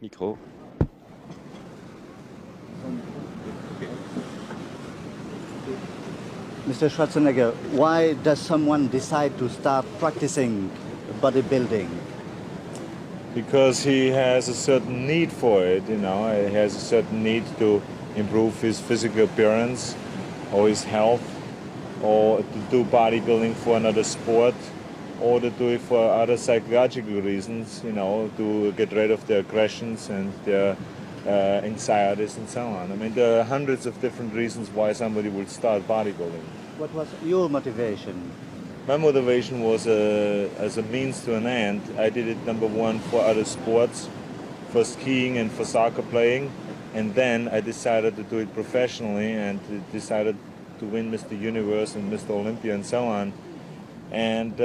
Micro. Mr. Schwarzenegger, why does someone decide to start practicing bodybuilding? Because he has a certain need for it, you know. He has a certain need to improve his physical appearance or his health, or to do bodybuilding for another sport, or to do it for other psychological reasons, you know, to get rid of their aggressions and their anxieties and so on. I mean, there are hundreds of different reasons why somebody would start bodybuilding. What was your motivation? My motivation was as a means to an end. I did it, number one, for other sports, for skiing and for soccer playing, and then I decided to do it professionally and decided to win Mr. Universe and Mr. Olympia and so on, and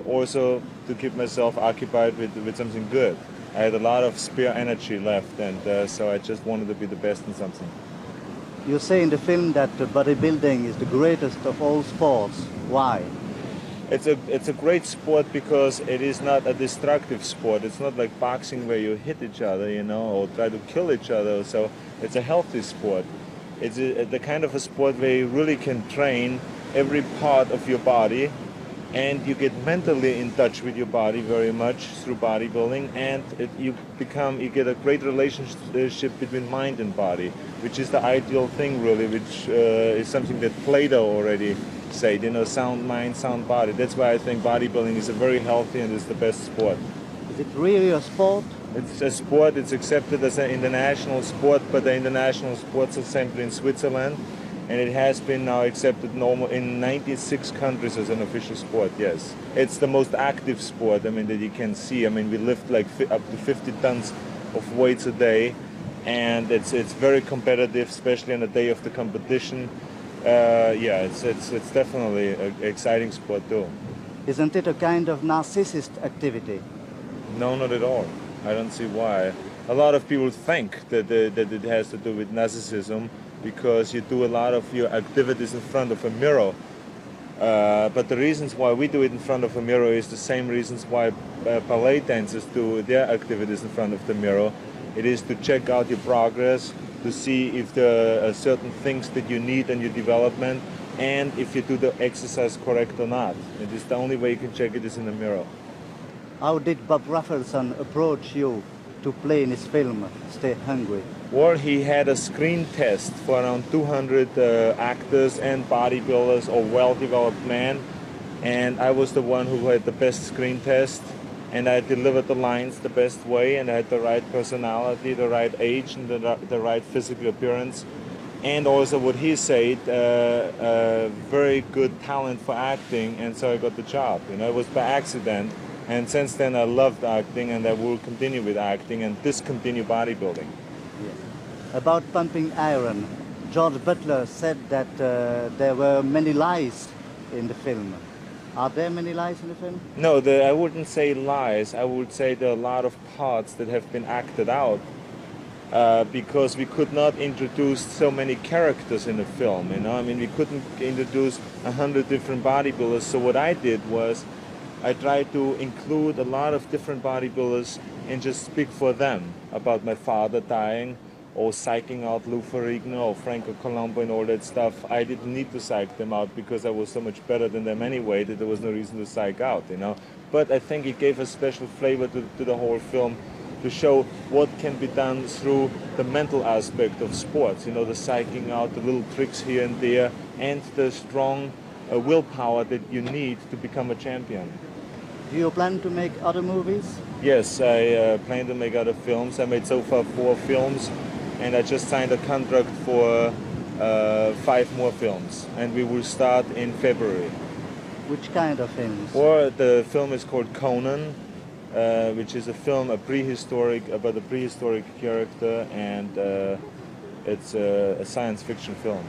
also to keep myself occupied with something good. I had a lot of spare energy left, and so I just wanted to be the best in something. You say in the film that bodybuilding is the greatest of all sports. Why? It's a great sport because it is not a destructive sport. It's not like boxing where you hit each other, you know, or try to kill each other. So it's a healthy sport. It's the kind of a sport where you really can train every part of your body, and you get mentally in touch with your body very much through bodybuilding, and you get a great relationship between mind and body, which is the ideal thing really, which is something that Plato already said, you know, sound mind, sound body. That's why I think bodybuilding is a very healthy and is the best sport. Is it really a sport? It's a sport, it's accepted as an international sport, but the international sports assembly in Switzerland, and it has been now accepted in 96 countries as an official sport, yes. It's the most active sport, I mean, that you can see. I mean, we lift like up to 50 tons of weights a day, and it's very competitive, especially on the day of the competition. Yeah, it's definitely an exciting sport too. Isn't it a kind of narcissist activity? No, not at all. I don't see why. A lot of people think that it has to do with narcissism because you do a lot of your activities in front of a mirror. But the reasons why we do it in front of a mirror is the same reasons why ballet dancers do their activities in front of the mirror. It is to check out your progress, to see if there are certain things that you need in your development, and if you do the exercise correct or not. It is the only way you can check it is in the mirror. How did Bob Ruffelson approach you to play in his film, Stay Hungry? Well, he had a screen test for around 200 actors and bodybuilders or well-developed men, and I was the one who had the best screen test, and I delivered the lines the best way, and I had the right personality, the right age, and the right physical appearance, and also what he said, very good talent for acting, and so I got the job. You know, it was by accident, and since then I loved acting, and I will continue with acting and discontinue bodybuilding. Yes. About pumping iron, George Butler said that there were many lies in the film. Are there many lies in the film? No, I wouldn't say lies. I would say there are a lot of parts that have been acted out because we could not introduce so many characters in the film. You know, I mean, we couldn't introduce 100 different bodybuilders. So what I did was I tried to include a lot of different bodybuilders and just speak for them about my father dying, or psyching out Lou Ferrigno or Franco Colombo and all that stuff. I didn't need to psych them out because I was so much better than them anyway that there was no reason to psych out, you know. But I think it gave a special flavor to the whole film to show what can be done through the mental aspect of sports, you know, the psyching out, the little tricks here and there, and the strong willpower that you need to become a champion. Do you plan to make other movies? Yes, I plan to make other films. I made so far 4 films, and I just signed a contract for 5 more films, and we will start in February. Which kind of films? Or the film is called Conan, which is a film about a prehistoric character, and it's a science fiction film.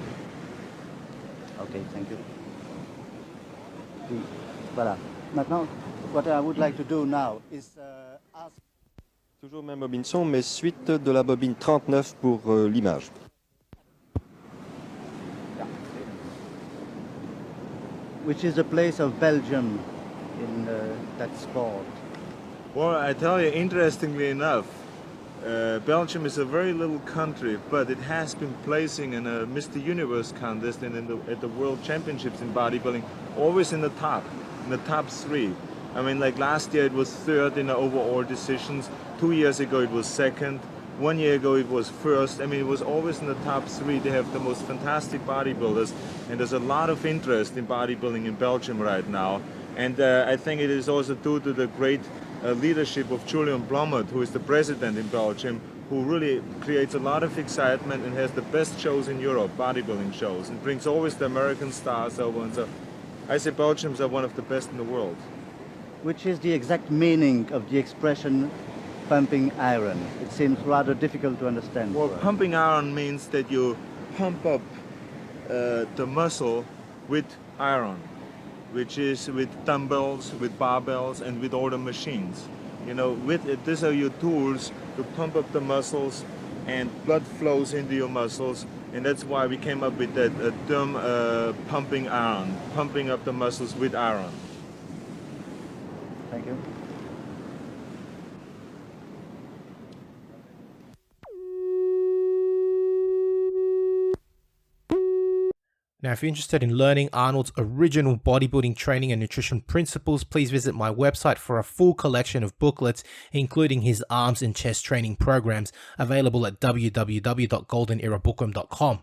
Okay, thank you. Voilà. Maintenant, what I would like to do now is ask... Toujours même bobine son, mais suite de la bobine 39 pour l'image. Which is the place of Belgium in that sport? Well, I tell you, interestingly enough, Belgium is a very little country, but it has been placing in a Mr. Universe contest and at the World Championships in bodybuilding, always in the top 3. I mean, like last year it was third in the overall decisions. 2 years ago it was second. 1 year ago it was first. I mean, it was always in the top 3. They have the most fantastic bodybuilders, and there's a lot of interest in bodybuilding in Belgium right now. And I think it is also due to the great leadership of Julian Blommaert, who is the president in Belgium, who really creates a lot of excitement and has the best shows in Europe, bodybuilding shows, and brings always the American stars over. And so I say Belgians are one of the best in the world. Which is the exact meaning of the expression pumping iron? It seems rather difficult to understand. Well, pumping iron means that you pump up the muscle with iron, which is with dumbbells, with barbells, and with all the machines. You know, these are your tools to pump up the muscles, and blood flows into your muscles, and that's why we came up with that term, pumping iron, pumping up the muscles with iron. Thank you. Now, if you're interested in learning Arnold's original bodybuilding training and nutrition principles, please visit my website for a full collection of booklets, including his arms and chest training programs, available at www.goldenerabookworm.com.